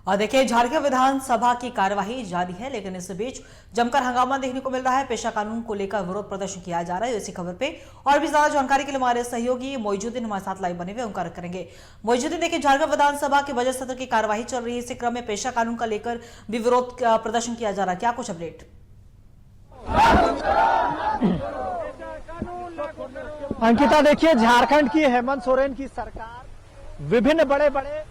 और देखिए, झारखंड विधानसभा की कार्यवाही जारी है, लेकिन इस बीच जमकर हंगामा देखने को मिल रहा है। पेशा कानून को लेकर विरोध प्रदर्शन किया जा रहा है। इसी खबर पे और भी ज्यादा जानकारी के लिए हमारे सहयोगी मोइजुद्दीन हमारे साथ लाइव बने हुए उनका करेंगे। मोइजुद्दीन, देखिए, झारखंड विधानसभा के बजट सत्र की कार्यवाही चल रही है। इसी क्रम में पेशा कानून का लेकर भी विरोध प्रदर्शन किया जा रहा है। क्या कुछ अपडेट? अंकिता, देखिए, झारखंड की हेमंत सोरेन की सरकार विभिन्न बड़े बड़े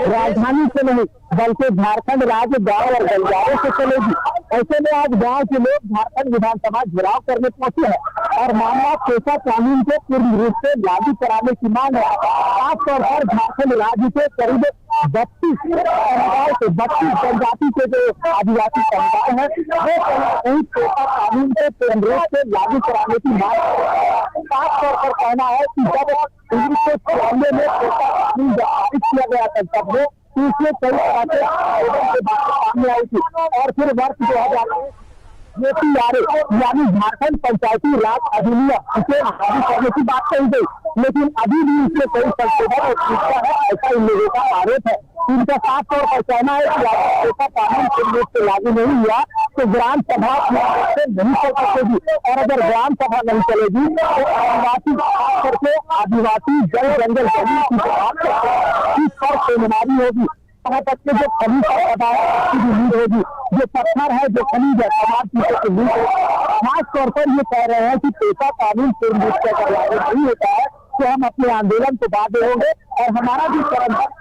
राजधानी से नहीं बल्कि झारखंड राज्य गांव और गंजारों से चलेगी। ऐसे में आज गांव के लोग झारखंड विधानसभा घेराव करने पहुंचे हैं और मामला पेशा कानून को पूर्ण रूप से लागू कराने की मांग है। खासतौर पर झारखंड राज्य के करीब 32 जनजाति के जो आदिवासी समुदाय है वो कहीं पेशा कानून को पूर्ण रूप से लागू कराने की मांग है। खासतौर पर कहना है कि जब 1994 में पेशा कानून पारित किया गया था तब वो इसमें कई तरह के बातें सामने आई थी और फिर वर्ष 2000 यानी झारखंड पंचायती राज अधिनियम इसे लागू करने की बात कही गई, लेकिन अभी भी इसमें कई संशोधन और टूटता है, ऐसा इन लोगों का आरोप है। इनका साफ तौर पर कहना है कि पेशा कानून पूर्ण रूप से लागू नहीं हुआ तो ग्राम सभा से नहीं चल सकेगी और अगर ग्राम सभा नहीं चलेगी तो आदिवासी करके आदिवासी जल जंगल जमीन की बात इस पर सेमिनारी होगी। यहाँ तक के जो खनिज की नीड होगी, जो पत्थर है, जो खनिज है, तमाम चीजों की नीड होगी। खास तौर पर ये कह रहे हैं कि पेशा कानून पूर्ण रूप से अगर लागू नहीं होता है तो हम अपने आंदोलन को बाध्य होंगे और हमारा भी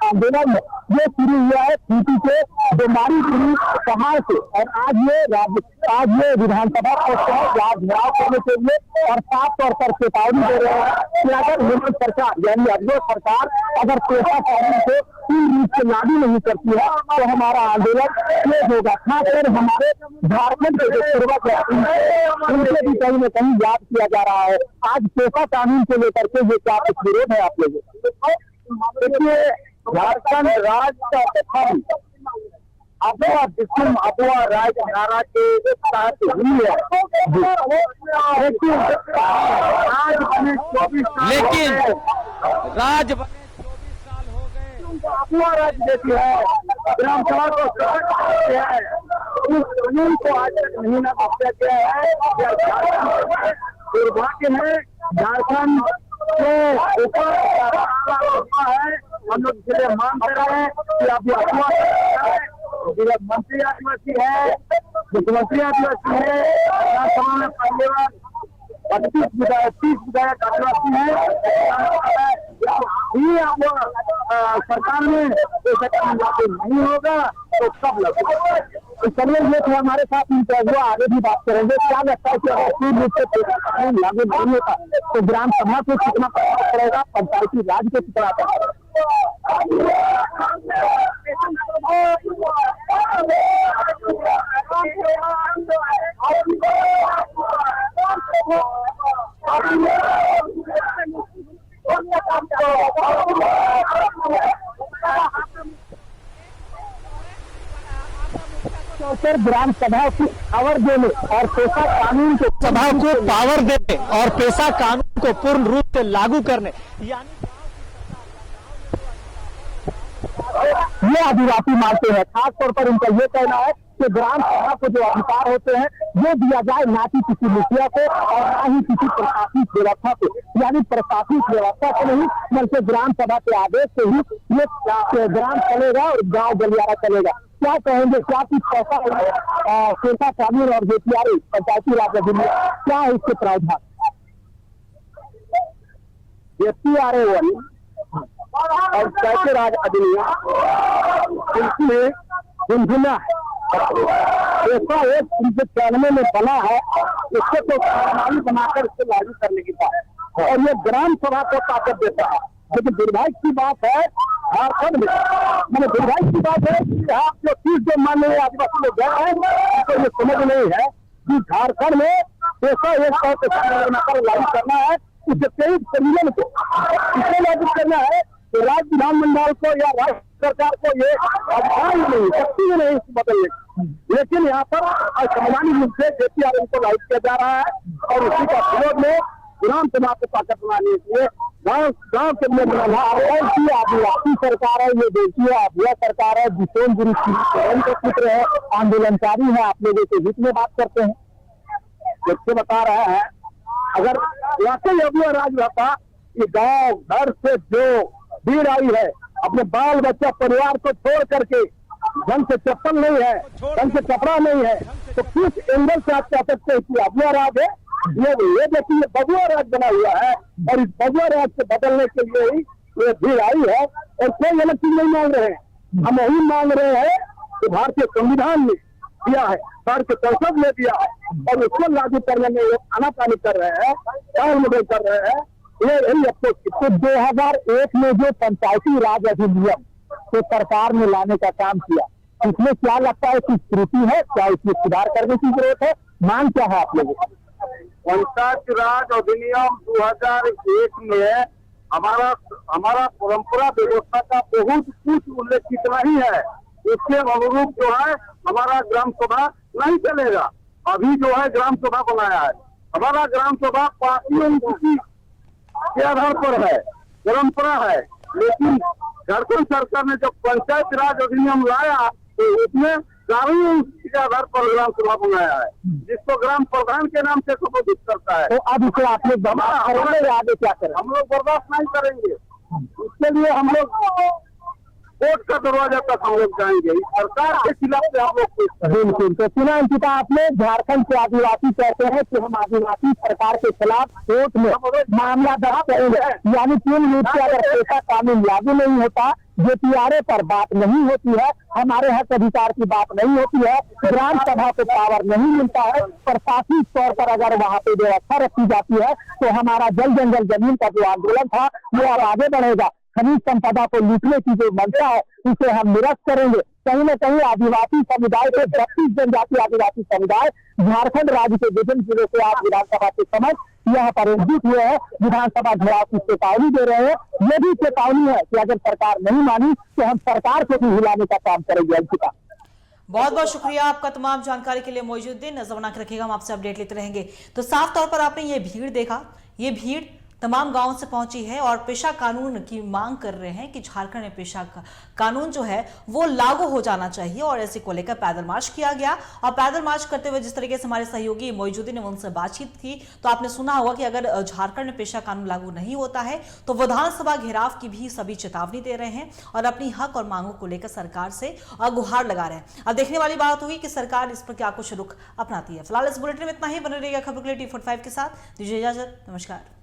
आंदोलन है ये शुरू हुआ है पीटी के बीमारी शुरू पहाड़ से और आज ये विधानसभा घेराव करने के लिए और साफ तौर पर चेतावनी दे रहे हैं कि अगर हेमंत सरकार यानी अगले सरकार अगर पेशा कानून को पूर्ण रूप से लागू नहीं करती है तो हमारा आंदोलन तेज होगा। खासकर हमारे झारखंड के जो पूर्वज है उनसे भी कहीं न कहीं याद किया जा रहा है। आज पेशा कानून को लेकर के ये क्या कुछ विरोध है आप लोगों? देखिए, झारखंड राज्य का प्रथम अबुआ दिसुम अबुआ राज नारा के तहत हुई है, लेकिन राज अबुआ राज्य देती है, ग्राम सभा को है, उस कानून को आज तक नहीं ना किया गया है। दुर्भाग्य है झारखंड के ऊपर है, हम लोग इसलिए मांग कर रहे हैं कि अभी मंत्री आदिवासी है, मुख्यमंत्री आदिवासी है, विधानसभा में पहले बार 30 विधायक आदिवासी है। ये अब सरकार में लागू नहीं होगा तो कब लगेगा? तो चलिए, ये तो हमारे साथ इंटरव्यू आगे भी बात करेंगे। क्या लगता है कि अगर पूर्ण रूप से लागू नहीं होता तो ग्राम सभा को कितना प्रभाव पड़ेगा, पंचायती राज को कितना पड़ेगा? ग्राम सभा की पावर देने और पेशा कानून को सभा को पावर देने और पेशा कानून को पूर्ण रूप से लागू करने यानी ये आदिवासी मानते हैं। खासतौर पर उनका ये कहना है कि ग्राम सभा को जो अधिकार होते हैं वो दिया जाए ना कि किसी मुखिया को और ना ही किसी प्रशासनिक व्यवस्था को, यानी प्रशासनिक व्यवस्था को नहीं बल्कि ग्राम सभा के आदेश से ही ये ग्राम चलेगा और गांव गलियारा चलेगा। क्या कहेंगे, क्या कुछ ऐसा पेशा कानून और जेपीआरए पंचायती राज अधिनियम क्या है इसके प्रावधान? जेपीआरए और पंचायती राज अधिनियम इसमें झुंझुना है, ऐसा एक 1993 में बना है, इसको तो प्रणाली बनाकर इसको लागू करने की बात है और ये ग्राम सभा को ताकत देता है। लेकिन दुर्भाग्य की बात है झारखंड में, मैंने दुर्भाग्य की बात है कि आप जो चीज जो मान लीजिए आदिवासी लोग गए हैं तो ये समझ नहीं है कि झारखंड में पेशा एक बनाकर लागू करना है, उस 23 संविधान को इसे लागू करना है तो राज्य विधानमंडल को या राज्य सरकार को ये अधिकार ही नहीं, शक्ति ही नहीं बदलने। लेकिन यहाँ पर संवैधानिक रूप से जेपीआरए को लागू किया जा रहा है और उसी का विरोध में ग्राम सभा को ताकत बनाने के लिए गांव के लिए बना है कि आदिवासी सरकार है। ये देखिए अब यह सरकार है जितेंद्र गिरी सोरेन के पुत्र है, आंदोलनकारी है, आप लोगों के हित में बात करते हैं। जैसे बता रहा है अगर वाकई अब यह राज रहता कि गांव घर से जो भीड़ आई है अपने बाल बच्चा परिवार को छोड़ करके, ढंग से चप्पल नहीं है, ढंग से कपड़ा नहीं है, तो किस एंगल से आप कह सकते हैं कि अब यह राज है। ये देखिए बबुआ राज बना हुआ है और इस बबुआ राज से बदलने के लिए ही ये भीड़ आई है और कोई गलत चीज नहीं मांग रहे हैं। हम वही मांग रहे हैं कि भारतीय संविधान ने दिया है, भारतीय संसद ने दिया है और उसको लागू करने में वो आनाकानी कर रहे हैं, टाल मटोल कर रहे हैं। ये यही अफसोस की 2001 में जो पंचायती राज अधिनियम तो सरकार ने लाने का काम किया, इसमें क्या लगता है कि त्रुटि है, क्या इसमें सुधार करने की जरूरत है, मांग क्या है आप लोगों की? पंचायत राज अधिनियम 2001 में हमारा परंपरा व्यवस्था का बहुत कुछ उल्लेखित नहीं है। इसके अनुरूप जो है हमारा ग्राम सभा नहीं चलेगा। अभी जो है ग्राम सभा बनाया है, हमारा ग्राम सभा पार्टियों के आधार पर है, परंपरा है। लेकिन झारखंड सरकार ने जब पंचायत राज अधिनियम लाया तो उसमें कानून के आधार पर ग्राम सभा बनाया है, जिसको ग्राम प्रधान के नाम से संबोधित करता है। तो अब इसे आप लोग आगे क्या करें? हम लोग बर्दाश्त नहीं करेंगे। उसके लिए हम लोग कोर्ट का दरवाजा तक हम लोग जाएंगे। इस सरकार के खिलाफ से हम लोग बिल्कुल। तो सुना अंकिता आपने, झारखंड के आदिवासी कहते हैं कि हम आदिवासी सरकार के खिलाफ कोर्ट में मामला दर्ज करेंगे। यानी पूर्ण रूप से अगर पेशा कानून लागू नहीं होता, जेपीआरए पर बात नहीं होती है, हमारे हक अधिकार की बात नहीं होती है, ग्राम सभा को पावर नहीं मिलता है, प्रशासनिक तौर पर अगर वहाँ पे व्यवस्था रखी जाती है तो हमारा जल जंगल जमीन का जो आंदोलन था वो अब आगे बढ़ेगा। खनिज संपदा को लूटने की जो मंशा है उसे हम निरस्त करेंगे। कहीं न कहीं आदिवासी समुदाय के 32 जनजाति आदिवासी समुदाय झारखंड राज्य के विभिन्न जिलों से आज विधानसभा के समय यहाँ पर एकजुट हुए हैं, विधानसभा घेराव की चेतावनी दे रहे हैं। ये भी चेतावनी है कि अगर सरकार नहीं मानी तो हम सरकार को भी हिलाने का काम करेंगे। अंकिता, बहुत बहुत शुक्रिया आपका तमाम जानकारी के लिए। मौजूदीन नजर बना के रखिएगा, हम आपसे अपडेट लेते रहेंगे। तो साफ तौर पर आपने ये भीड़ देखा, ये भीड़ तमाम गांवों से पहुंची है और पेशा कानून की मांग कर रहे हैं कि झारखंड में पेशा कानून जो है वो लागू हो जाना चाहिए और ऐसे को लेकर पैदल मार्च किया गया। और पैदल मार्च करते हुए जिस तरीके से हमारे सहयोगी मौजूदी ने उनसे बातचीत की तो आपने सुना होगा कि अगर झारखंड में पेशा कानून लागू नहीं होता है तो विधानसभा घेराव की भी सभी चेतावनी दे रहे हैं और अपनी हक और मांगों को लेकर सरकार से गुहार लगा रहे हैं। अब देखने वाली बात होगी कि सरकार इस पर क्या कुछ रुख अपनाती है। फिलहाल इस बुलेटिन में इतना ही। बने रहिएगा खबर के लिए T45 के साथ। दीजिए इजाजत, नमस्कार।